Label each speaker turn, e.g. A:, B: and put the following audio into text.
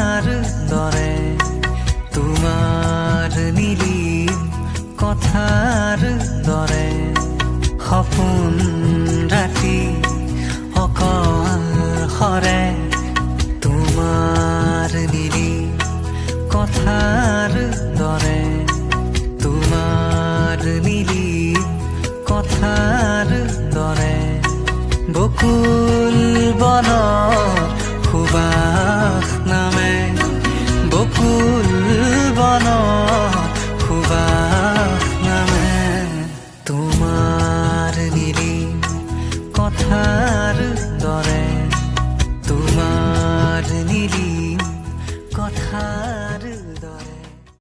A: কথার দরে তোমার নীলিম কথার দরে সপোন ৰাতি অকল হৰে তোমাৰ নীলিম কথাৰ দৰে তোমাৰ নীলিম কথাৰ দৰে বকুল বনৰ সুবাস নামে বকুল বনৰ সুবাস নামে তোমাৰ নীলিম কথাৰ দৰে তোমাৰ নীলিম কথাৰ